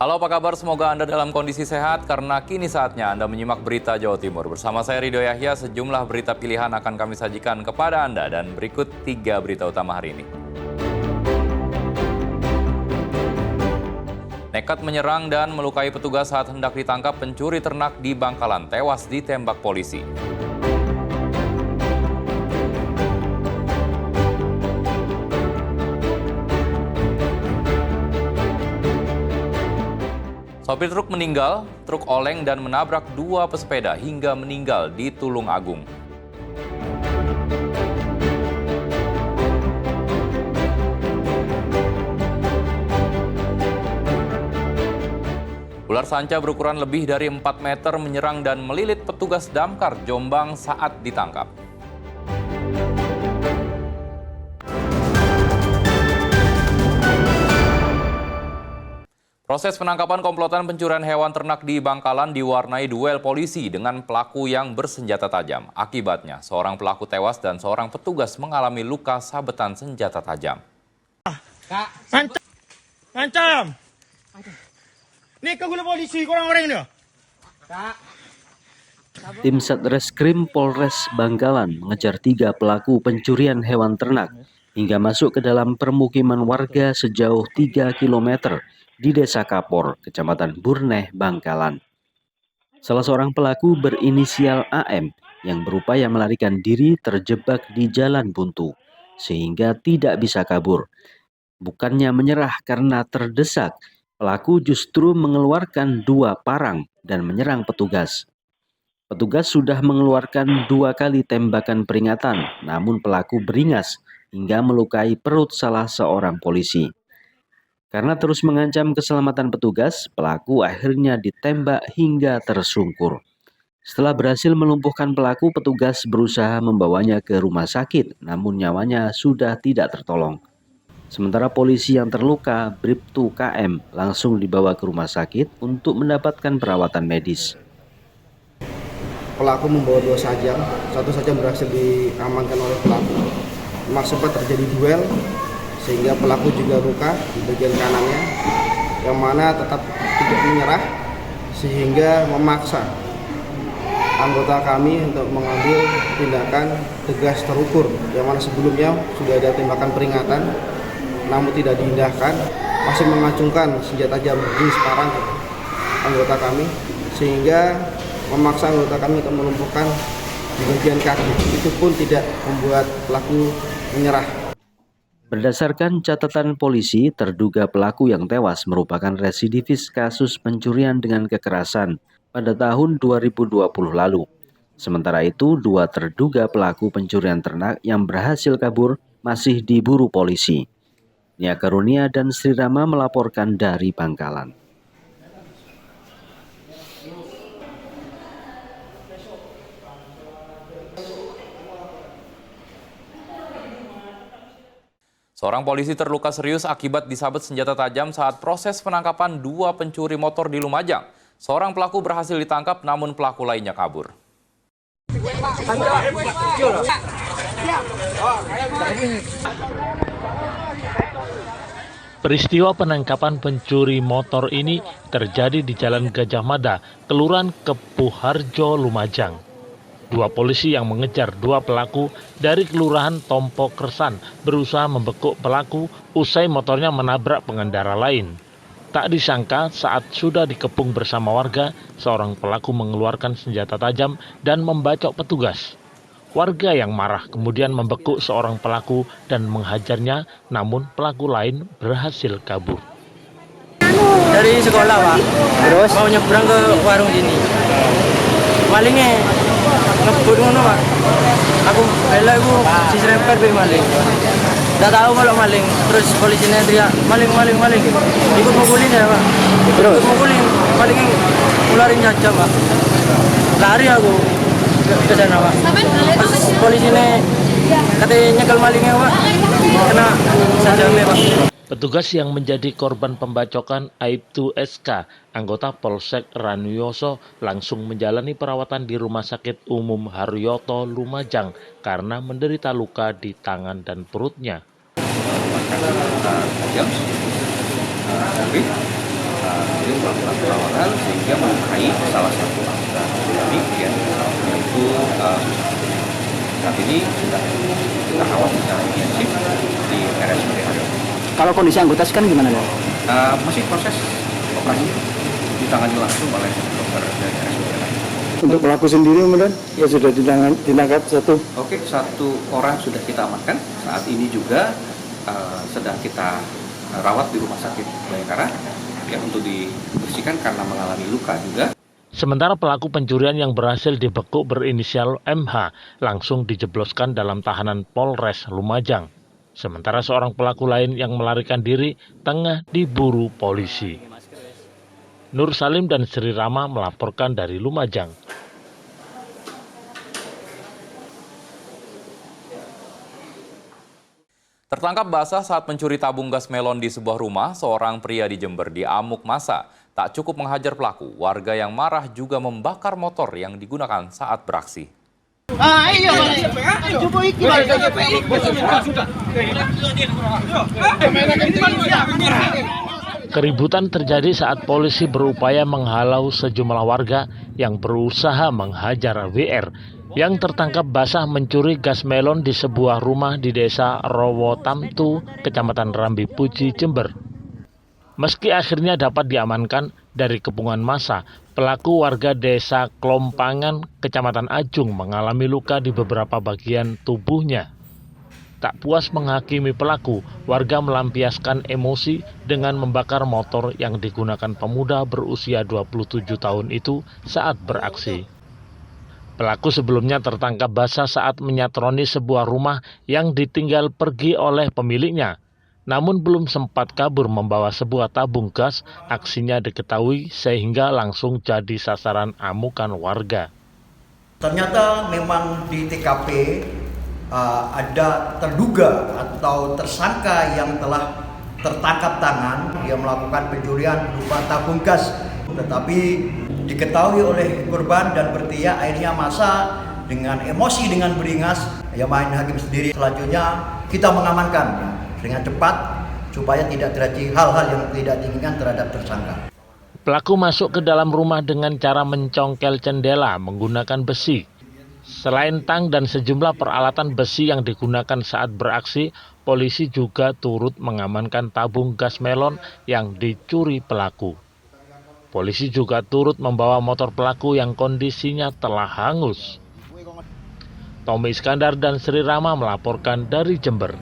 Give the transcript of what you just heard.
Halo, apa kabar? Semoga Anda dalam kondisi sehat karena kini saatnya Anda menyimak berita Jawa Timur. Bersama saya Ridho Yahya, sejumlah berita pilihan akan kami sajikan kepada Anda dan berikut 3 berita utama hari ini. Nekat menyerang dan melukai petugas saat hendak ditangkap pencuri ternak di Bangkalan tewas ditembak polisi. Sopir truk meninggal, truk oleng dan menabrak 2 pesepeda hingga meninggal di Tulung Agung. Ular sanca berukuran lebih dari 4 meter menyerang dan melilit petugas damkar Jombang saat ditangkap. Proses penangkapan komplotan pencurian hewan ternak di Bangkalan diwarnai duel polisi dengan pelaku yang bersenjata tajam. Akibatnya, seorang pelaku tewas dan seorang petugas mengalami luka sabetan senjata tajam. Ancam! Ini kagula polisi, korang orang ini. Tim Satreskrim Polres Bangkalan mengejar 3 pelaku pencurian hewan ternak hingga masuk ke dalam permukiman warga sejauh 3 km di Desa Kapor, Kecamatan Burneh, Bangkalan. Salah seorang pelaku berinisial AM yang berupaya melarikan diri terjebak di jalan buntu sehingga tidak bisa kabur. Bukannya menyerah karena terdesak, pelaku justru mengeluarkan 2 parang dan menyerang petugas. Petugas sudah mengeluarkan 2 kali tembakan peringatan, namun pelaku beringas hingga melukai perut salah seorang polisi. Karena terus mengancam keselamatan petugas, pelaku akhirnya ditembak hingga tersungkur. Setelah berhasil melumpuhkan pelaku, petugas berusaha membawanya ke rumah sakit, namun nyawanya sudah tidak tertolong. Sementara polisi yang terluka, Bribtu KM, langsung dibawa ke rumah sakit untuk mendapatkan perawatan medis. Pelaku membawa 2 sajam, 1 sajam berhasil diamankan oleh pelaku. Memang sempat terjadi duel, sehingga pelaku juga luka di bagian kanannya, yang mana tetap tidak menyerah, sehingga memaksa anggota kami untuk mengambil tindakan tegas terukur, yang mana sebelumnya sudah ada tembakan peringatan, namun tidak diindahkan, masih mengacungkan senjata tajam jenis parang anggota kami, sehingga memaksa anggota kami untuk melumpuhkan di bagian kaki. Itu pun tidak membuat pelaku menyerah. Berdasarkan catatan polisi, terduga pelaku yang tewas merupakan residivis kasus pencurian dengan kekerasan pada tahun 2020 lalu. Sementara itu, 2 terduga pelaku pencurian ternak yang berhasil kabur masih diburu polisi. Nia Karunia dan Sri Rama melaporkan dari Bangkalan. Seorang polisi terluka serius akibat disabet senjata tajam saat proses penangkapan 2 pencuri motor di Lumajang. Seorang pelaku berhasil ditangkap namun pelaku lainnya kabur. Peristiwa penangkapan pencuri motor ini terjadi di Jalan Gajah Mada, Kelurahan Kepuharjo, Lumajang. 2 polisi yang mengejar 2 pelaku dari Kelurahan Tompo Kersan berusaha membekuk pelaku usai motornya menabrak pengendara lain. Tak disangka saat sudah dikepung bersama warga, seorang pelaku mengeluarkan senjata tajam dan membacok petugas. Warga yang marah kemudian membekuk seorang pelaku dan menghajarnya, namun pelaku lain berhasil kabur. Dari sekolah, Pak. Terus mau nyebrang ke warung sini. Malingnya ngebut ngono, Pak. Aku bela iku diserempet be maling. Enggak tahu kalau maling. Terus polisinya teriak, "Maling, maling, maling." Ikut mukulin ya, Pak. Terus mukulin, malingnya ularin saja, Pak. Lari aku ke sana, Pak. Pas polisinya katanya nyekel malingnya, Pak. Kena sajamnya, Pak. Petugas yang menjadi korban pembacokan Aibtu SK, anggota Polsek Ranuyoso, langsung menjalani perawatan di Rumah Sakit Umum Haryoto, Lumajang karena menderita luka di tangan dan perutnya. Tapi berhasil melakukan perlawanan sehingga melukai salah satu anggota kami, yaitu saat ini sudah kita kawal secara intensif di RSUD Haryo. Kalau kondisi anggota sekarang gimana ya? Masih proses operasi ditangani langsung oleh dokter dari RSUD Haryo. Untuk pelaku sendiri kemudian ya sudah ditangkap satu. Oke, satu orang sudah kita amankan. Saat ini juga sedang kita rawat di Rumah Sakit Bayangkara ya, untuk dibersihkan karena mengalami luka juga. Sementara pelaku pencurian yang berhasil dibekuk berinisial MH langsung dijebloskan dalam tahanan Polres Lumajang. Sementara seorang pelaku lain yang melarikan diri tengah diburu polisi. Nur Salim dan Sri Rama melaporkan dari Lumajang. Tertangkap basah saat mencuri tabung gas melon di sebuah rumah, seorang pria di Jember diamuk massa. Tak cukup menghajar pelaku, warga yang marah juga membakar motor yang digunakan saat beraksi. Keributan terjadi saat polisi berupaya menghalau sejumlah warga yang berusaha menghajar WR yang tertangkap basah mencuri gas melon di sebuah rumah di desa Rowotamtu, Kecamatan Rambi Puji, Jember. Meski akhirnya dapat diamankan dari kepungan massa, pelaku warga desa Klompangan, Kecamatan Ajung mengalami luka di beberapa bagian tubuhnya. Tak puas menghakimi pelaku, warga melampiaskan emosi dengan membakar motor yang digunakan pemuda berusia 27 tahun itu saat beraksi. Pelaku sebelumnya tertangkap basah saat menyatroni sebuah rumah yang ditinggal pergi oleh pemiliknya. Namun belum sempat kabur membawa sebuah tabung gas, aksinya diketahui sehingga langsung jadi sasaran amukan warga. Ternyata memang di TKP ada terduga atau tersangka yang telah tertangkap tangan. Dia melakukan pencurian berupa tabung gas. Tetapi diketahui oleh korban dan berteriak, akhirnya massa dengan emosi, dengan beringas, ya main hakim sendiri. Selanjutnya kita mengamankan dengan cepat supaya tidak terjadi hal-hal yang tidak diinginkan terhadap tersangka. Pelaku masuk ke dalam rumah dengan cara mencongkel jendela menggunakan besi. Selain tang dan sejumlah peralatan besi yang digunakan saat beraksi, polisi juga turut mengamankan tabung gas melon yang dicuri pelaku. Polisi juga turut membawa motor pelaku yang kondisinya telah hangus. Tommy Iskandar dan Sri Rama melaporkan dari Jember.